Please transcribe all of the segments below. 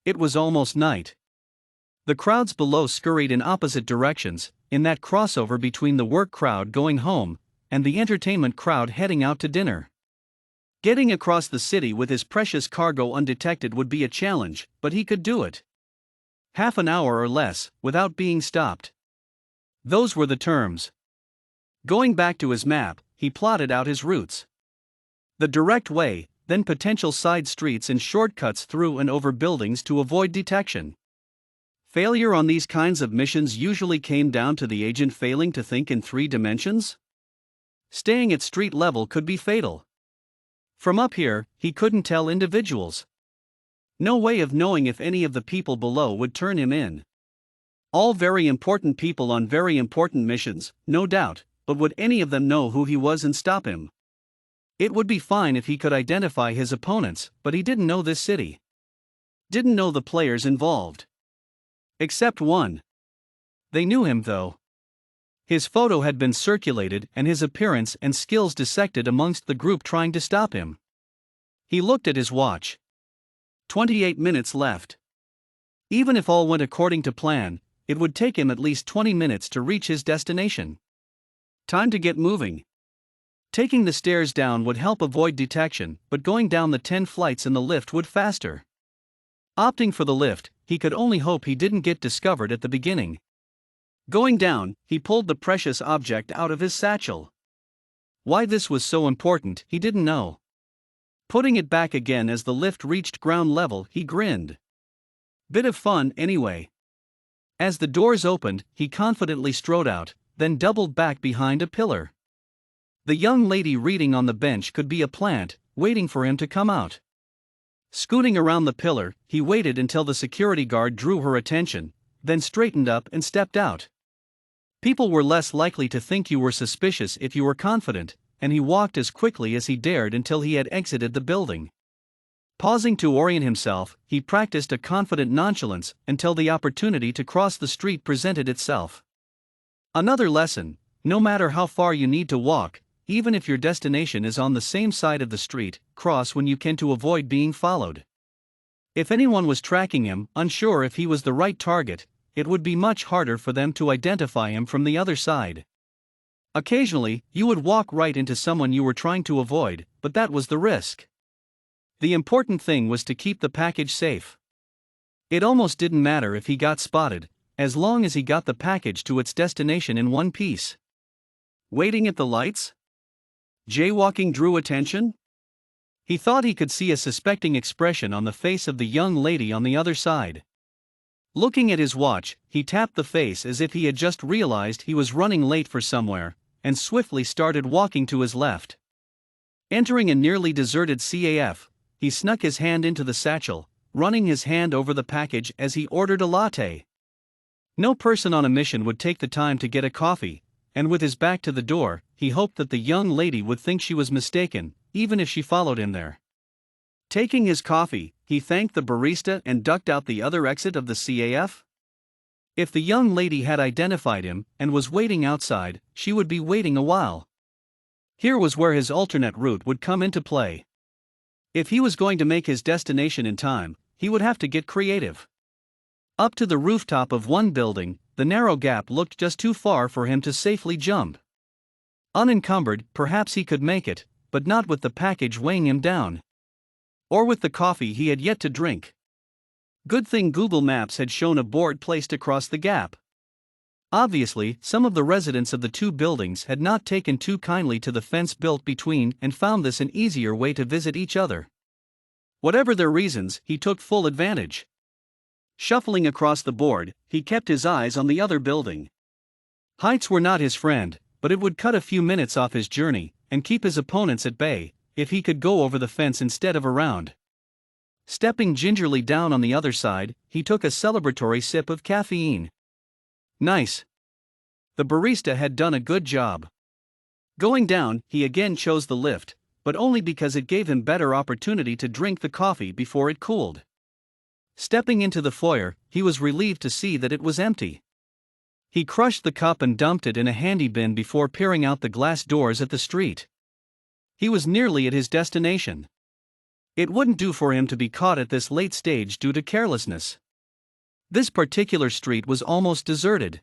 It was almost night. The crowds below scurried in opposite directions, in that crossover between the work crowd going home and the entertainment crowd heading out to dinner. Getting across the city with his precious cargo undetected would be a challenge, but he could do it. Half an hour or less, without being stopped. Those were the terms. Going back to his map, he plotted out his routes. The direct way, then potential side streets and shortcuts through and over buildings to avoid detection. Failure on these kinds of missions usually came down to the agent failing to think in 3 dimensions. Staying at street level could be fatal. From up here, he couldn't tell individuals. No way of knowing if any of the people below would turn him in. All very important people on very important missions, no doubt, but would any of them know who he was and stop him? It would be fine if he could identify his opponents, but he didn't know this city. Didn't know the players involved. Except one. They knew him though. His photo had been circulated and his appearance and skills dissected amongst the group trying to stop him. He looked at his watch. 28 minutes left. Even if all went according to plan, it would take him at least 20 minutes to reach his destination. Time to get moving. Taking the stairs down would help avoid detection, but going down the 10 flights in the lift would faster. Opting for the lift, he could only hope he didn't get discovered at the beginning. Going down, he pulled the precious object out of his satchel. Why this was so important, he didn't know. Putting it back again as the lift reached ground level, he grinned. Bit of fun, anyway. As the doors opened, he confidently strode out, then doubled back behind a pillar. The young lady reading on the bench could be a plant, waiting for him to come out. Scooting around the pillar, he waited until the security guard drew her attention, then straightened up and stepped out. People were less likely to think you were suspicious if you were confident, and he walked as quickly as he dared until he had exited the building. Pausing to orient himself, he practiced a confident nonchalance until the opportunity to cross the street presented itself. Another lesson: no matter how far you need to walk, even if your destination is on the same side of the street, cross when you can to avoid being followed. If anyone was tracking him, unsure if he was the right target, it would be much harder for them to identify him from the other side. Occasionally, you would walk right into someone you were trying to avoid, but that was the risk. The important thing was to keep the package safe. It almost didn't matter if he got spotted, as long as he got the package to its destination in one piece. Waiting at the lights? Jaywalking drew attention? He thought he could see a suspecting expression on the face of the young lady on the other side. Looking at his watch, he tapped the face as if he had just realized he was running late for somewhere, and swiftly started walking to his left. Entering a nearly deserted CAF, he snuck his hand into the satchel, running his hand over the package as he ordered a latte. No person on a mission would take the time to get a coffee, and with his back to the door, he hoped that the young lady would think she was mistaken, even if she followed him there. Taking his coffee, he thanked the barista and ducked out the other exit of the CAF. If the young lady had identified him and was waiting outside, she would be waiting a while. Here was where his alternate route would come into play. If he was going to make his destination in time, he would have to get creative. Up to the rooftop of one building, the narrow gap looked just too far for him to safely jump. Unencumbered, perhaps he could make it, but not with the package weighing him down. Or with the coffee he had yet to drink. Good thing Google Maps had shown a board placed across the gap. Obviously, some of the residents of the 2 buildings had not taken too kindly to the fence built between and found this an easier way to visit each other. Whatever their reasons, he took full advantage. Shuffling across the board, he kept his eyes on the other building. Heights were not his friend, but it would cut a few minutes off his journey and keep his opponents at bay if he could go over the fence instead of around. Stepping gingerly down on the other side, he took a celebratory sip of caffeine. Nice. The barista had done a good job. Going down, he again chose the lift, but only because it gave him better opportunity to drink the coffee before it cooled. Stepping into the foyer, he was relieved to see that it was empty. He crushed the cup and dumped it in a handy bin before peering out the glass doors at the street. He was nearly at his destination. It wouldn't do for him to be caught at this late stage due to carelessness. This particular street was almost deserted.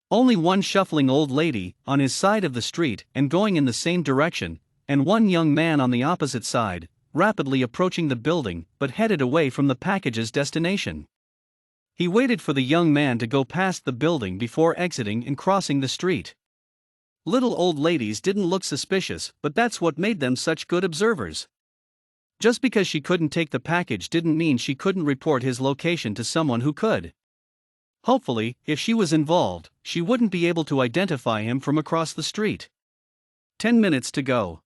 Only one shuffling old lady on his side of the street and going in the same direction, and one young man on the opposite side, rapidly approaching the building but headed away from the package's destination. He waited for the young man to go past the building before exiting and crossing the street. Little old ladies didn't look suspicious, but that's what made them such good observers. Just because she couldn't take the package didn't mean she couldn't report his location to someone who could. Hopefully, if she was involved, she wouldn't be able to identify him from across the street. 10 minutes to go.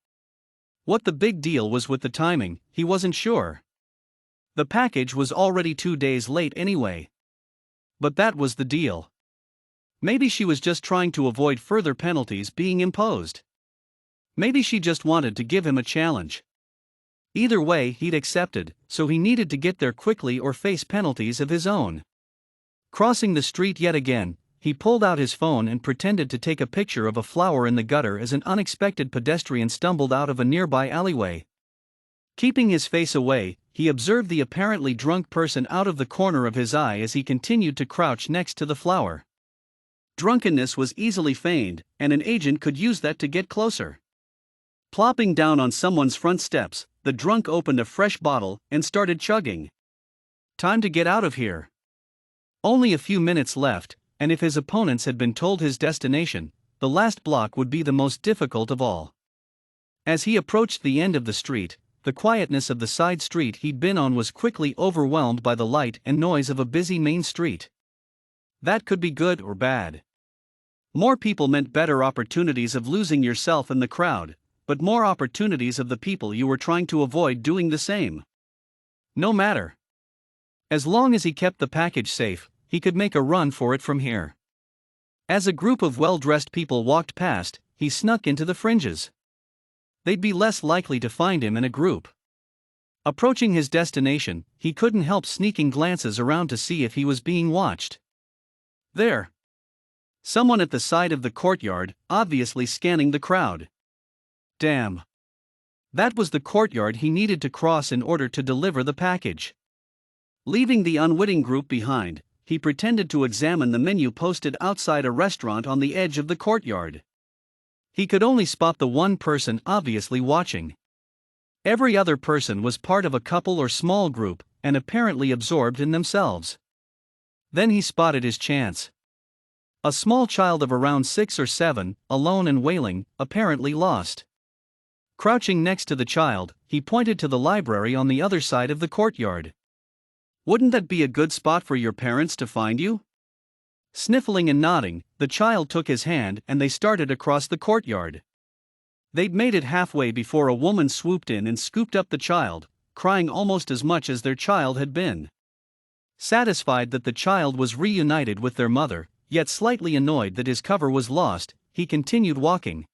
What the big deal was with the timing, he wasn't sure. The package was already 2 days late anyway. But that was the deal. Maybe she was just trying to avoid further penalties being imposed. Maybe she just wanted to give him a challenge. Either way, he'd accepted, so he needed to get there quickly or face penalties of his own. Crossing the street yet again, he pulled out his phone and pretended to take a picture of a flower in the gutter as an unexpected pedestrian stumbled out of a nearby alleyway. Keeping his face away, he observed the apparently drunk person out of the corner of his eye as he continued to crouch next to the flower. Drunkenness was easily feigned, and an agent could use that to get closer. Plopping down on someone's front steps, the drunk opened a fresh bottle and started chugging. Time to get out of here. Only a few minutes left, and if his opponents had been told his destination, the last block would be the most difficult of all. As he approached the end of the street, the quietness of the side street he'd been on was quickly overwhelmed by the light and noise of a busy main street. That could be good or bad. More people meant better opportunities of losing yourself in the crowd, but more opportunities of the people you were trying to avoid doing the same. No matter. As long as he kept the package safe, he could make a run for it from here. As a group of well-dressed people walked past, he snuck into the fringes. They'd be less likely to find him in a group. Approaching his destination, he couldn't help sneaking glances around to see if he was being watched. There. Someone at the side of the courtyard, obviously scanning the crowd. Damn. That was the courtyard he needed to cross in order to deliver the package. Leaving the unwitting group behind, he pretended to examine the menu posted outside a restaurant on the edge of the courtyard. He could only spot the one person obviously watching. Every other person was part of a couple or small group, and apparently absorbed in themselves. Then he spotted his chance. A small child of around 6 or 7, alone and wailing, apparently lost. Crouching next to the child, he pointed to the library on the other side of the courtyard. Wouldn't that be a good spot for your parents to find you? Sniffling and nodding, the child took his hand and they started across the courtyard. They'd made it halfway before a woman swooped in and scooped up the child, crying almost as much as their child had been. Satisfied that the child was reunited with their mother, yet slightly annoyed that his cover was lost, he continued walking.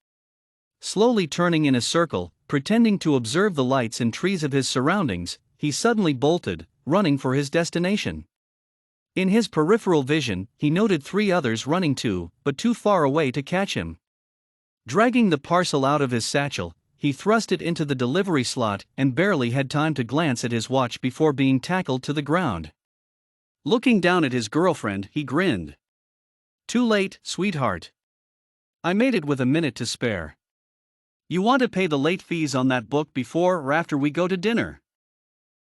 Slowly turning in a circle, pretending to observe the lights and trees of his surroundings, he suddenly bolted, running for his destination. In his peripheral vision, he noted 3 others running too, but too far away to catch him. Dragging the parcel out of his satchel, he thrust it into the delivery slot and barely had time to glance at his watch before being tackled to the ground. Looking down at his girlfriend, he grinned. Too late, sweetheart. I made it with a minute to spare. You want to pay the late fees on that book before or after we go to dinner?